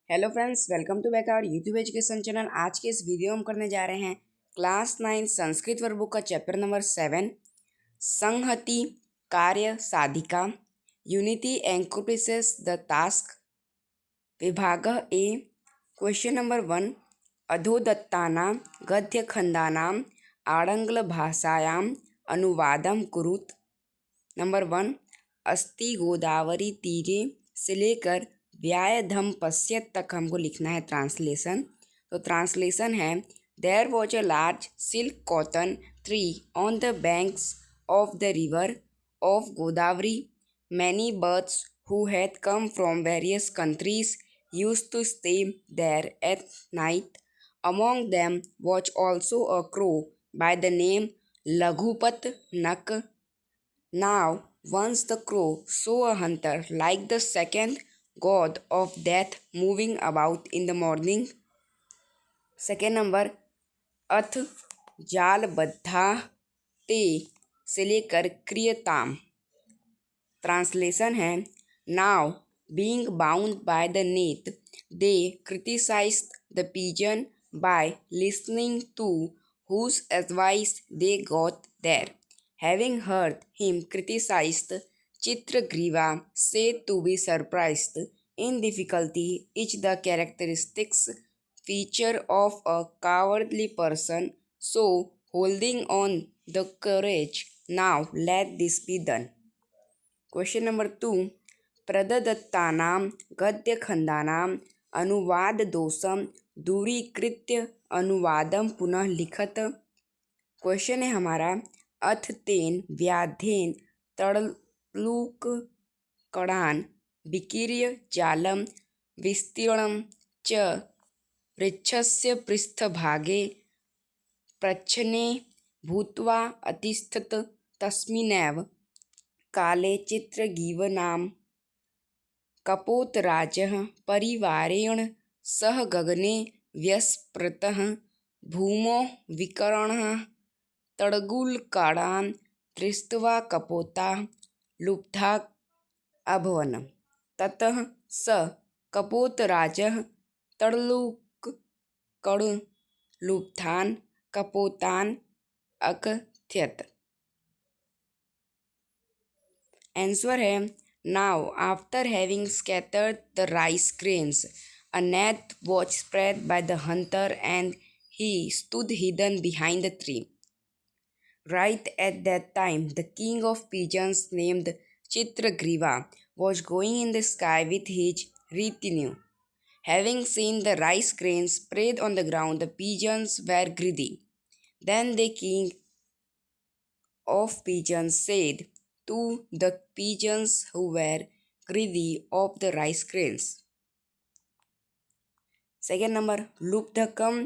Hello friends, welcome to back our YouTube education channel. आज के इस वीडियो में हम करने जा रहे हैं क्लास 9 संस्कृत वर्कबुक का चैप्टर नंबर 7 संहति कार्य साधिका यूनिटी एंकोप्रिसेस द टास्क विभाग ए। क्वेश्चन नंबर 1 अधोदत्तानां गद्यखंडानां आङ्ग्लभाषायां अनुवादं कुरुत। नंबर 1 अस्ति गोदावरी तीरे से लेकर व्यायधम पश्यत तक हमको लिखना है ट्रांसलेशन। तो ट्रांसलेशन है there was a large silk cotton tree on the banks of the river of Godavari. Many birds who had come from various countries used to stay there at night. Among them was also a crow by the name Laghupat Nak. Now, once the crow saw a hunter like the second god of death moving about in the morning. Second number अथ जालबद्धा ते से लेकर क्रियताम। Translation है now being bound by the net they criticised the pigeon by listening to whose advice they got there. Having heard him criticized, Chitragriva said to be surprised in difficulty is the characteristics feature of a cowardly person, so holding on the courage, now let this be done. Question number 2 प्रदत्तानां गद्यखंडानां अनुवाददोषं दूरीकृत्य अनुवादं पुनः लिखत। Question है हमारा अथ तेन व्याधेन तड़लूक कड़ान विकीर्य जालम विस्तीर्णं च वृक्षस्य पृष्ठभागे प्रच्छने भूत्वा अतिष्ठत। तस्मिन्नेव काले चित्रगीवनां कपोतराजः परिवारेण सह गगने व्यस्पृतः भूमौ विकरणः तड़गुलकाडान् दृष्ट्वा कपोता लुब्धा अभवन्। ततः स कपोतराजः तड़लुकड़लुब्धान् कपोतान् अकथयत्। आंसर है now after having scattered the rice grains, a net was spread by the hunter and he stood hidden behind the tree. Right at that time, the king of pigeons named Chitragriva was going in the sky with his retinue. Having seen the rice grains spread on the ground, the pigeons were greedy. Then the king of pigeons said to the pigeons who were greedy of the rice grains. Second number लुब्धकं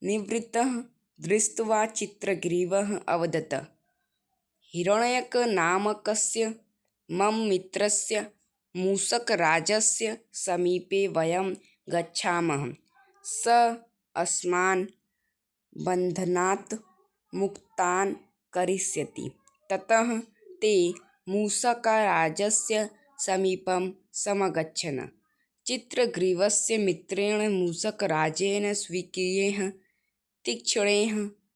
निवृत्तः दृष्ट्वा चित्रग्रीवः अवदत् हिरण्यकनामकस्य मम मित्रस्य मूषकराजस्य समीपे वयं गच्छामः। स अस्मान् बन्धनात् मुक्तान् करिष्यति। ततः ते मूषकराजस्य समीपं समगच्छन्। चित्रग्रीवस्य मित्रेण मूषकराजेन स्वीक्रियैः तीक्ष्णैः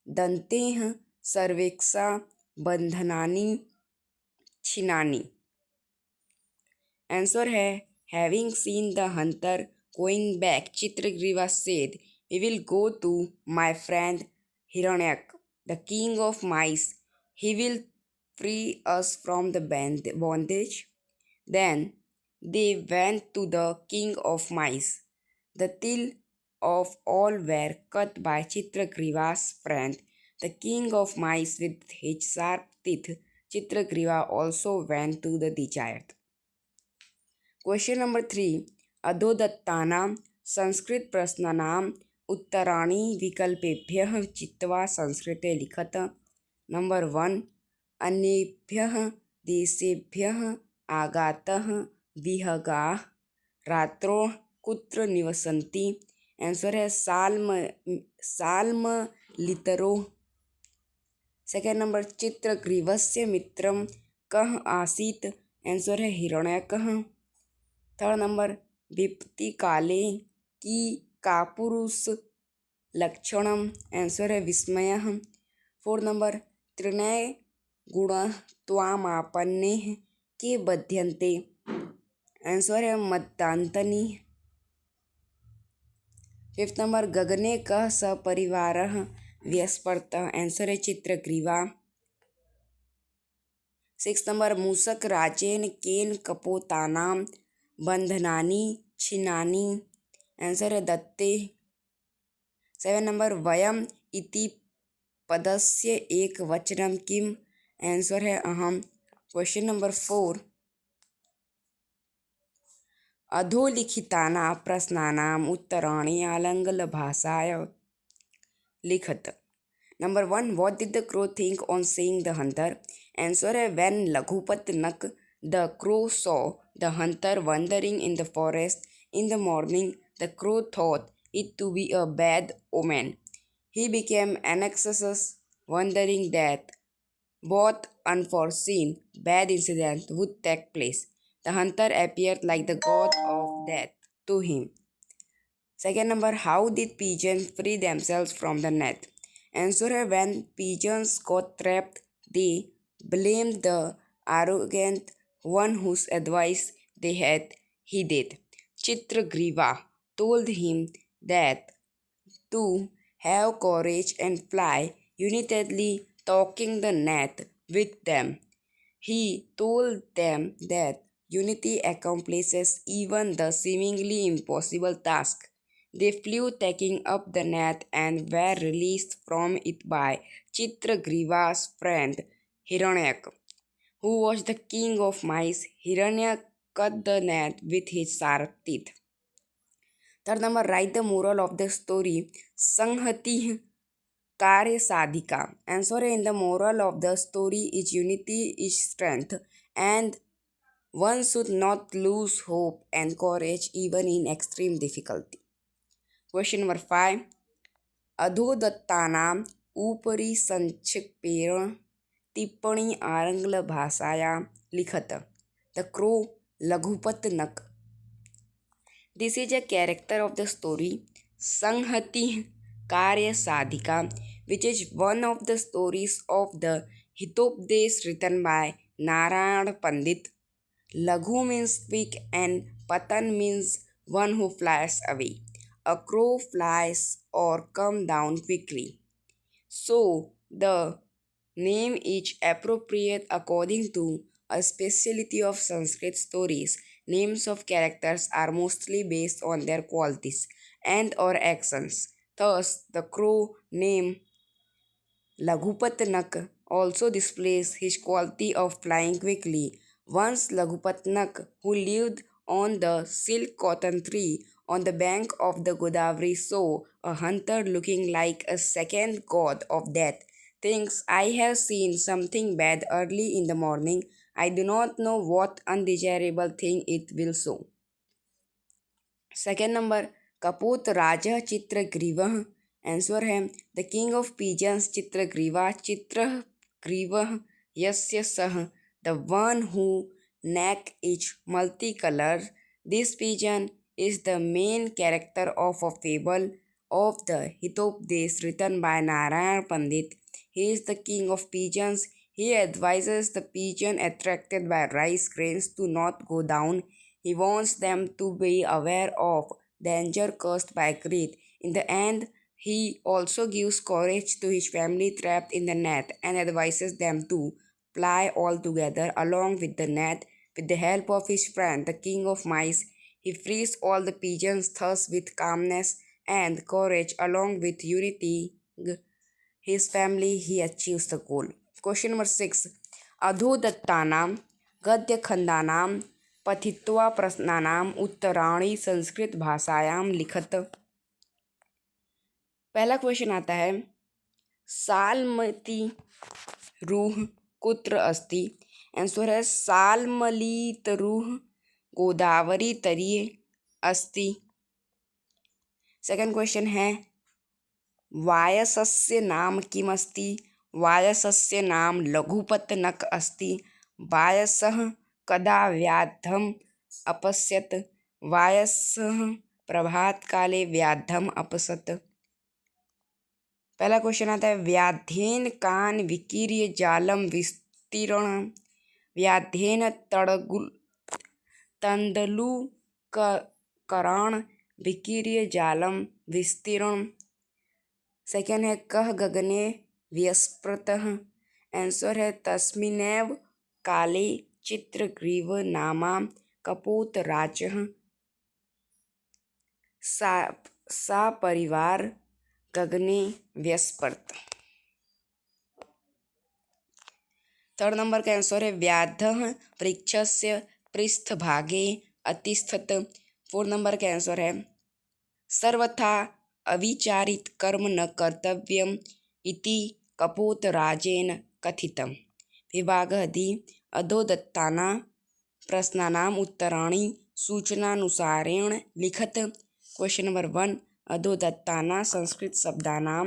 दन्तैः सर्वेषां बन्धनानि छिन्नानि। आंसर है having seen the hunter going back, Chitragriva said we will go to my friend Hiranyak, the king of mice. He will free us from the bondage. Then they went to the king of mice. The teeth of all were cut by Chitragriva's friend, the king of mice, with his sharp teeth. Chitragriva also went to the desired. Question number 3 अधोदत्तानां Sanskrit प्रश्नानां उत्तराणि विकल्पेभ्यः चित्वा संस्कृते लिखत। Number 1 अन्येभ्यः देशेभ्यः आगताः विहगाः रात्रौ कुत्र निवसन्ति। आंसर है साल्मलितरो। सेकेंड नंबर चित्रग्रीवस्य मित्रं कः आसीत्। आंसर है हिरण्यकः। थर्ड नंबर विपत्तिकाले कि कापुरुष लक्षणम आंसर है विस्मय। 4 नंबर त्रिनय गुण त्वामापन्ने के बध्यन्ते आंसर है मद्दान्तनी। 5 नंबर गगने कः सपरिवारः व्यस्पर्तः आंसर है चित्रग्रीवा। 6 नंबर मूषक राजेन केन कपोतानां बन्धनानि छिन्नानि आंसर है दत्ते। 7 नंबर वयम् इति पदस्य एकवचनं किम आंसर है अहम। क्वेश्चन नंबर 4 अधोलिखितानां प्रश्नानाम् उत्तराणि आङ्ग्लभाषायां लिखत। Number 1 what did the crow think on seeing the Hunter answer है व्हेन लघुपत नक the crow saw the Hunter wondering in the forest in the morning the crow thought it to be a bad omen. He became anxious, wondering that both unforeseen bad incidents would take place. The hunter appeared like the god of death to him. Second number, how did pigeons free themselves from the net? Answer है when pigeons got trapped, they blamed the arrogant one whose advice they had heeded. Chitragriva told him that to have courage and fly unitedly, talking the net with them. He told them that unity accomplishes even the seemingly impossible task. They flew, taking up the net, and were released from it by Chitragriva's friend Hiranyak, who was the king of mice. Hiranyak cut the net with his sharp teeth. Third number, write the moral of the story. Sanghati कार्य साधिका answer है in the moral of the story is unity is strength and one should not lose hope and courage even in extreme difficulty. Question number 5 अधोदत्तानाम् उपरि संक्षेपेण टिप्पणी आङ्ग्लभाषायां लिखत। The crow Laghupatanaka this is a character of the story संहति कार्य साधिका which is one of the stories of the Hitopdesh written by Narayan Pandit. Laghu means quick and Patan means one who flies away. A crow flies or come down quickly. So the name is appropriate according to a speciality of Sanskrit stories. Names of characters are mostly based on their qualities and or actions. Thus, the crow name Laghupatnak also displays his quality of flying quickly. Once Laghupatnak, who lived on the silk cotton tree on the bank of the Godavari, saw a hunter looking like a second god of death. Thinks, I have seen something bad early in the morning. I do not know what undesirable thing it will show. Second number, Kaput Raja Chitragriva answer है the king of pigeons चित्रग्रीवा चित्रग्रीवः यस्य सः the one who neck is multicolored. This pigeon is the main character of a fable of the Hitopdesh written by Narayan Pandit. He is the king of pigeons. He advises the pigeon attracted by rice grains to not go down. He wants them to be aware of danger caused by greed. In the end, he also gives courage to his family trapped in the net and advises them to fly all together along with the net. With the help of his friend, the king of mice, he frees all the pigeons. Thus, with calmness and courage, along with unity, his family, he achieves the goal. Question number 6. अधोदत्तानां गद्यखण्डानां पठित्वा प्रश्नानाम् उत्तराणि संस्कृत भाषायां लिखत। पहला question आता है सालमती रूह कुत्र अस्ति आंसर है सालमलीतरुः गोदावरी तटीये अस्ति। सेकंड क्वेश्चन है वायसस्य नाम किमस्ति वायसस्य नाम लघुपतनक अस्ति। वायसः कदा व्याधम् अपश्यत् वायसः प्रभात काले व्याधम अपसत। पहला क्वेश्चन आता है व्याध्येन कान विकीर्य जालम विस्तीर्ण। व्याध्येन तंदुलुकराण विकीर्य जालम विस्तीर्ण। सेकेंड है कह गगने व्यस्पृतः। आंसर है तस्मिन्नेव काले चित्रग्रीव नामा कपोतराजः सा परिवार गगने व्यस्पृत। थर्ड नंबर का आंसर है व्याधः वृक्षस्य पृष्ठभागे अतिष्ठत। फोर्थ नंबर का आंसर है सर्वथा अविचारित कर्म न कर्तव्यम इति कपोतराजेन कथितम्। विभागः दि अधोदत्तानां प्रश्नानाम् उत्तराणि सूचनानुसारेण लिखत। क्वेश्चन नंबर 1 अधोदत्तानां संस्कृत शब्दानां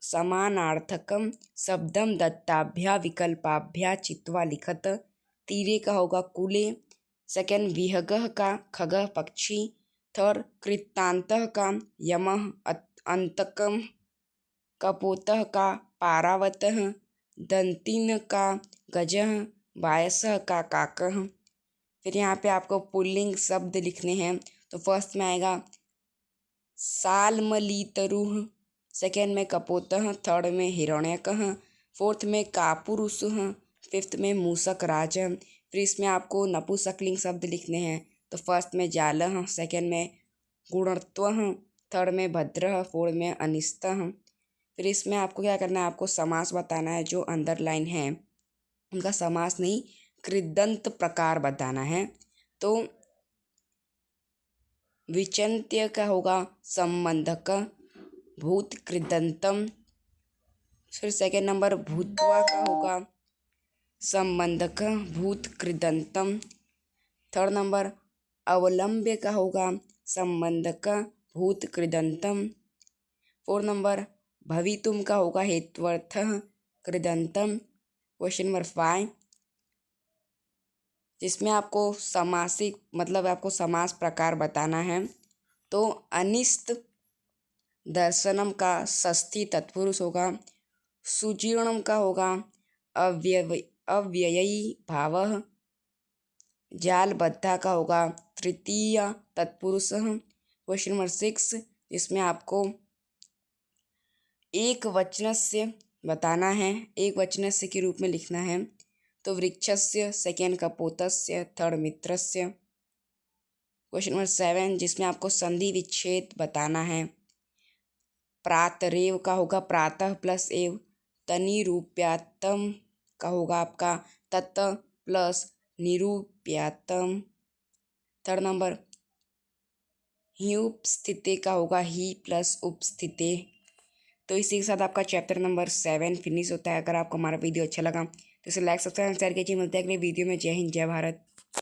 समानार्थकं शब्दम दत्ताभ्या विकल्पाभ्या चित्वा लिखत। तीरे का होगा कूले। सेकेंड विहगः का खगः पक्षी। थर्ड कृत्तान्तः का यमः अंतकम। कपोतः का पारावतः। दंतिन का गजः। वायसः का काकः। फिर यहाँ पे आपको पुल्लिंग शब्द लिखने हैं। तो फर्स्ट में आएगा साल्मलीतरुः। सेकेंड में कपोतः। थर्ड में हिरण्यकः। फोर्थ में कापुरुषः। फिफ्थ में मूषक राज। फिर इसमें आपको नपुंसकलिंग शब्द लिखने हैं। तो फर्स्ट में जालः। सेकेंड में गुणत्वः। थर्ड में भद्रः। फोर्थ में अनिष्टः। फिर इसमें आपको क्या करना है, आपको समास बताना है। जो अंडरलाइन है उनका समास नहीं कृदंत प्रकार बताना है। तो विचंत्य का होगा संबंधक भूत कृदंतम। फिर सेकेंड नंबर भूत्वा का होगा संबंधक भूत कृदंतम। थर्ड नंबर अवलंब्य का होगा संबंधक भूत कृदंतम। फोर्थ नंबर भवितुम का होगा हेत्वर्थ कृदंतम। क्वेश्चन नंबर 5 जिसमें आपको समासिक मतलब आपको समास प्रकार बताना है। तो अनिष्ट दर्शनम का षष्ठी तत्पुरुष होगा। सुजीर्णम का होगा अव्ययी भावः। जालबद्धा का होगा तृतीय तत्पुरुष। क्वेश्चन नंबर 6 इसमें आपको एक वचनस्य बताना है, एक वचनस्य के रूप में लिखना है। तो वृक्षस्य, सेकेंड कपोतस्य, थर्ड मित्रस्य। क्वेश्चन नंबर 7 जिसमें आपको संधि विच्छेद बताना है। प्रातरेव का होगा प्रातः प्लस एव। तनिरूप्यात्तम का होगा आपका तत् प्लस निरूप्यात्तम। थर्ड नंबर ही उपस्थिते का होगा ही प्लस उपस्थिते। तो इसी के साथ आपका चैप्टर नंबर 7 फिनिश होता है। अगर आपको हमारा वीडियो अच्छा लगा तो इसे लाइक सब्सक्राइब शेयर कीजिए। मिलते हैं अगले वीडियो में। जय हिंद जय भारत।